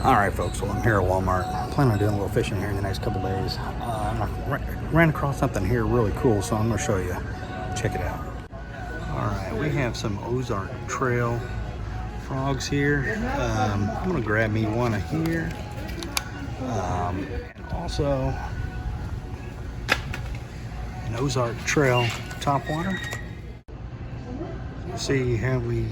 Alright folks, well I'm here at Walmart. I'm planning on doing a little fishing here in the next couple days. I ran across something here really cool, so I'm going to show you. Check it out. Alright, we have some Ozark Trail frogs here. I'm going to grab me one of here. And also an Ozark Trail topwater. See, we have a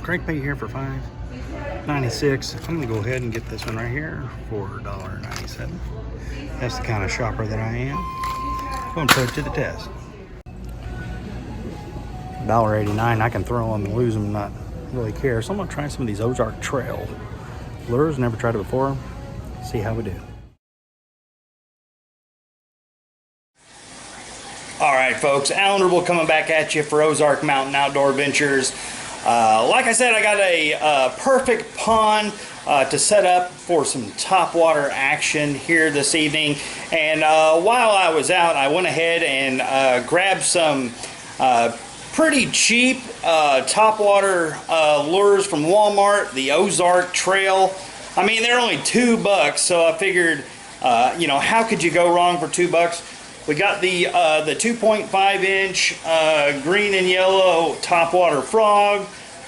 crankbait here for $5.96. I'm gonna go ahead and get this one right here for $1.97. That's the kind of shopper that I am. Going to put it to the test. $1.89. I can throw them and lose them, not really care. So I'm gonna try some of these Ozark Trail lures. Never tried it before. See how we do. All right, folks, Alan Rubel coming back at you for Ozark Mountain Outdoor Adventures. Like I said, I got a perfect pond to set up for some topwater action here this evening. And while I was out, I went ahead and grabbed some pretty cheap topwater lures from Walmart, the Ozark Trail. I mean, they're only $2, so I figured, how could you go wrong for $2? We got the 2.5 inch green and yellow topwater frog,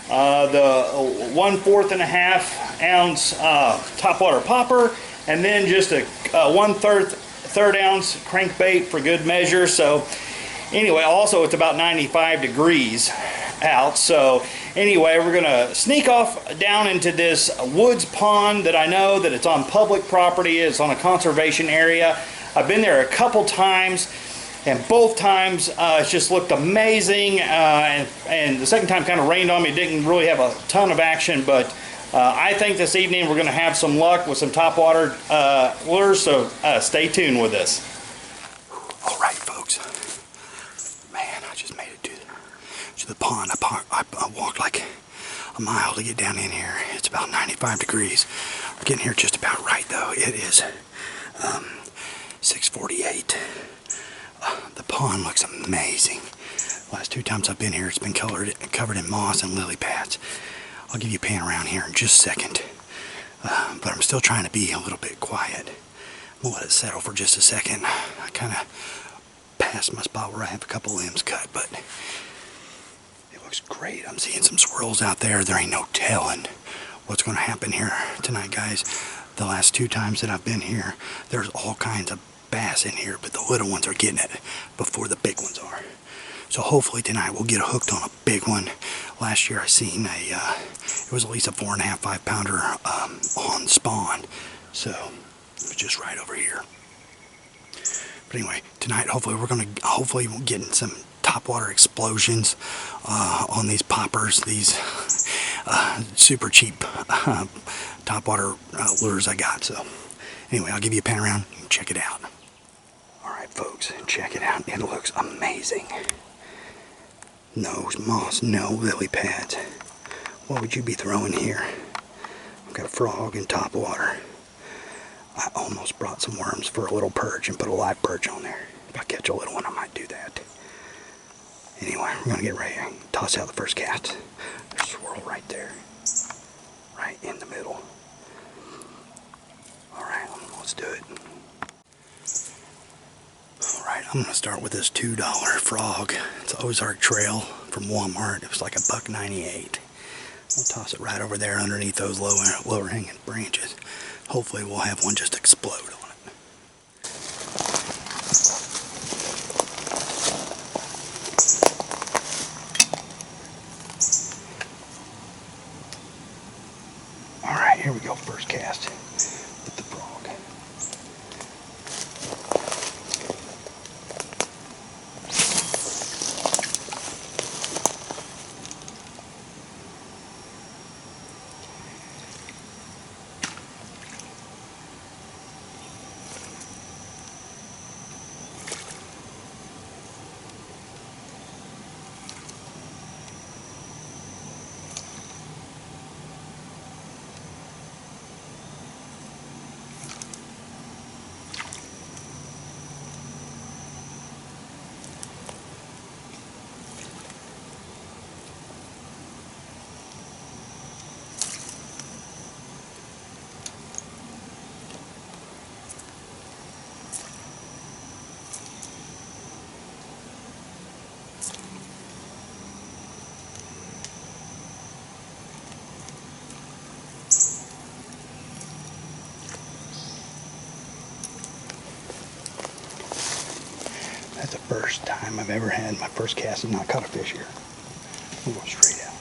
the 1/4 ounce topwater popper, and then just a 1/3 ounce crankbait for good measure. So anyway, also it's about 95 degrees out. So anyway, we're gonna sneak off down into this woods pond that I know that it's on public property. It's on a conservation area. I've been there a couple times, and both times it's just looked amazing, and the second time kind of rained on me. Didn't really have a ton of action, but I think this evening we're going to have some luck with some topwater lures, so stay tuned with us. All right, folks. Man, I just made it to the pond. I walked like a mile to get down in here. It's about 95 degrees. We're getting here just about right, though. It is 6:48. The pond looks amazing. Last two times I've been here, it's been covered in moss and lily pads. I'll give you a pan around here in just a second. But I'm still trying to be a little bit quiet. I'm gonna let it settle for just a second. I kind of passed my spot where I have a couple limbs cut, but it looks great. I'm seeing some swirls out there. There ain't no telling what's going to happen here tonight, guys. The last two times that I've been here, there's all kinds of bass in here, but the little ones are getting it before the big ones are. So hopefully tonight we'll get hooked on a big one. Last year I seen it was at least a 4.5, 5 pounder on spawn. So it was just right over here. But anyway, tonight hopefully we're getting some topwater explosions on these poppers, these super cheap topwater lures I got. So anyway, I'll give you a pan around and check it out. Alright folks, check it out. It looks amazing. No moss, no lily pads. What would you be throwing here? I've got a frog in topwater. I almost brought some worms for a little perch and put a live perch on there. If I catch a little one, I might do that. Anyway, we're gonna get ready and toss out the first cast. There's a swirl right there. Right in the middle. Alright, let's do it. Alright, I'm going to start with this $2 frog. It's Ozark Trail from Walmart. It was like $1.98. We'll toss it right over there underneath those lower hanging branches. Hopefully we'll have one just explode on it. Alright, here we go, first cast with the frog. the first time I've ever had my first cast and not caught a fish here. We'll go straight out.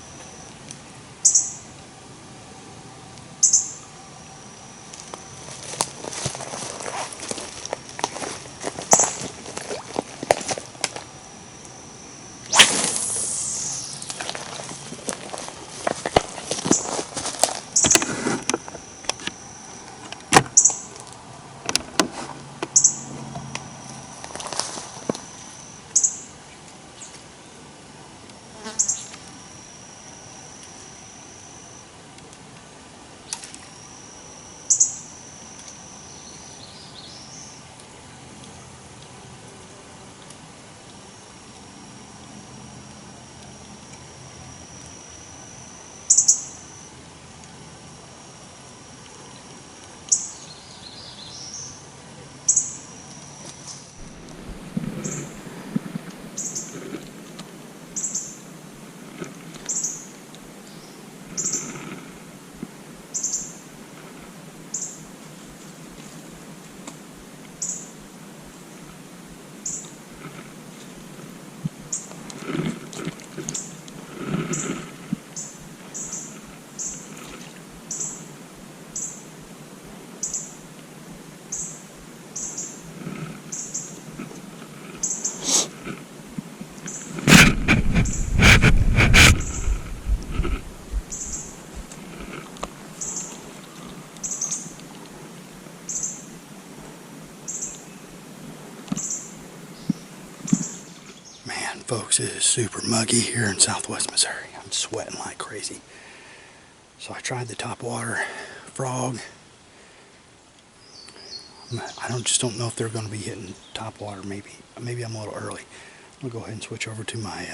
Folks, it is super muggy here in southwest Missouri. I'm sweating like crazy. So I tried the topwater frog. I just don't know if they're going to be hitting topwater. Maybe I'm a little early. I'm going to go ahead and switch over to my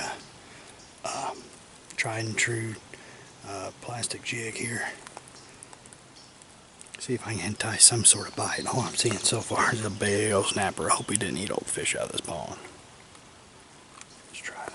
tried and true plastic jig here. See if I can entice some sort of bite. All I'm seeing so far is a big old snapper. I hope he didn't eat all the fish out of this pond. Let's try that.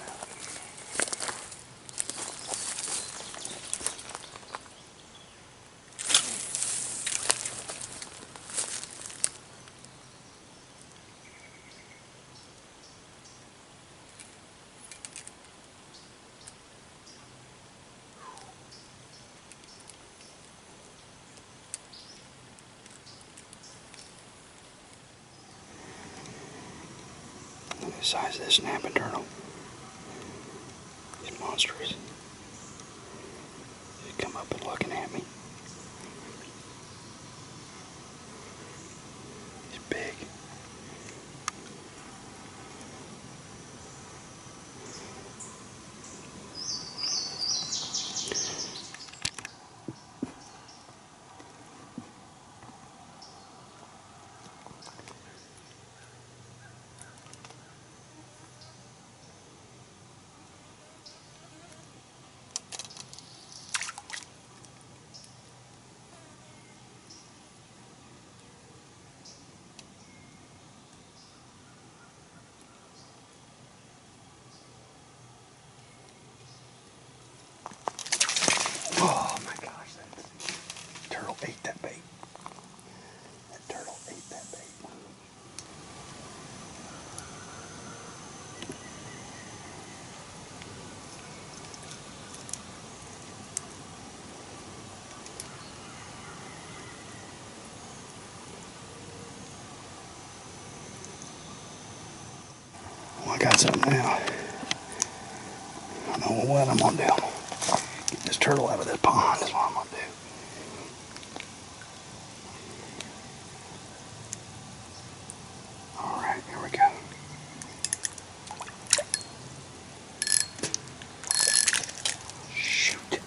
Look at the size of this snapping turtle. He's monstrous. He's come up and looking at me. He's big. Oh my gosh, that turtle ate that bait. That turtle ate that bait. Well, I got something now. I don't know what I'm gonna do. Get this turtle out of this pond is what I'm gonna do. Alright, here we go. Shoot.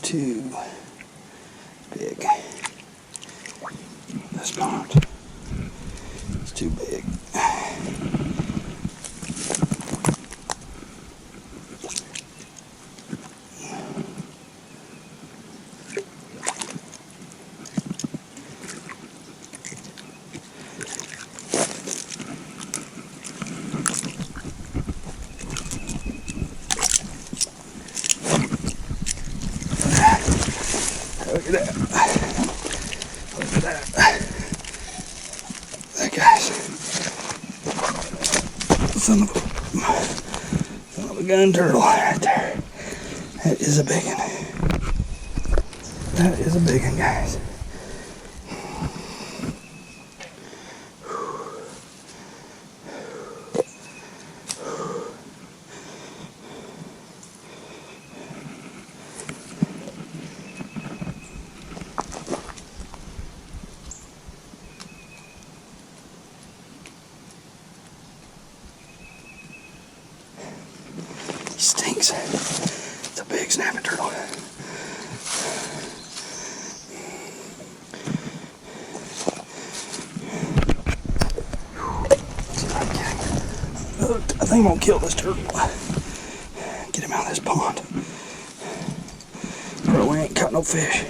too big. This pond. It's too big. Look at that. Look at that. That guy's son of a gun turtle right there. That is a big one. That is a big one, guys. He stinks. It's a big snapping turtle. Look, I think I'm gonna kill this turtle. Get him out of this pond. Bro, we ain't caught no fish.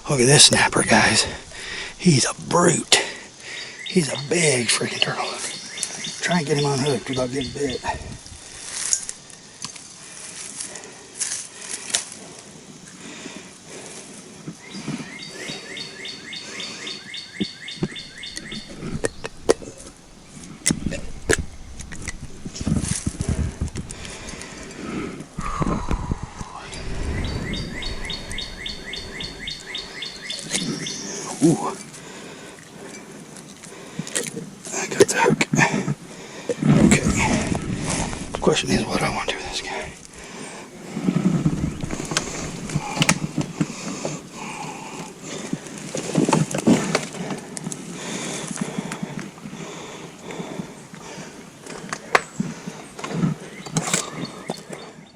Look at this snapper, guys. He's a brute. He's a big freaking turtle. Try and get him unhooked without getting bit. Ooh. I got the hook. Okay. The question is what I want to do with this guy.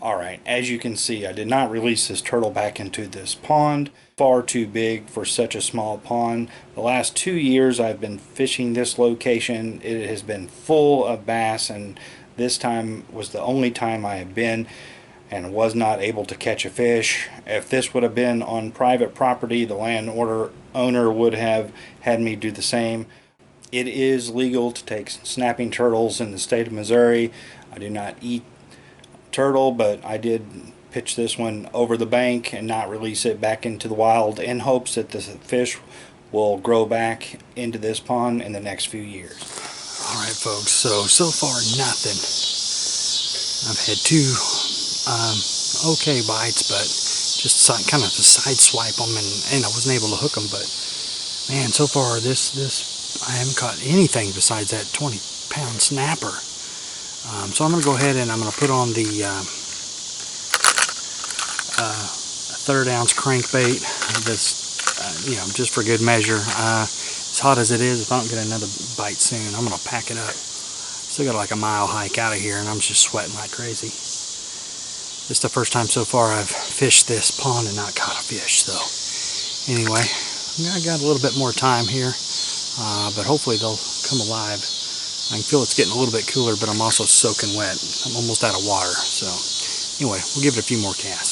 Alright, as you can see, I did not release this turtle back into this pond. Far too big for such a small pond. The last 2 years I've been fishing this location. It has been full of bass, and this time was the only time I have been and was not able to catch a fish. If this would have been on private property, the owner would have had me do the same. It is legal to take snapping turtles in the state of Missouri. I do not eat turtle, but I did pitch this one over the bank and not release it back into the wild in hopes that the fish will grow back into this pond in the next few years. Alright folks, so far nothing. I've had two okay bites, but just kind of to side swipe them, and I wasn't able to hook them. But man, so far this I haven't caught anything besides that 20-pound snapper. So I'm going to go ahead and I'm going to put on the 1/3 ounce crankbait, you know, just for good measure. As hot as it is, if I don't get another bite soon, I'm going to pack it up. Still got like a mile hike out of here, and I'm just sweating like crazy. This is the first time so far I've fished this pond and not caught a fish. So anyway, I got a little bit more time here, but hopefully they'll come alive. I can feel it's getting a little bit cooler, but I'm also soaking wet. I'm almost out of water. So anyway, we'll give it a few more casts.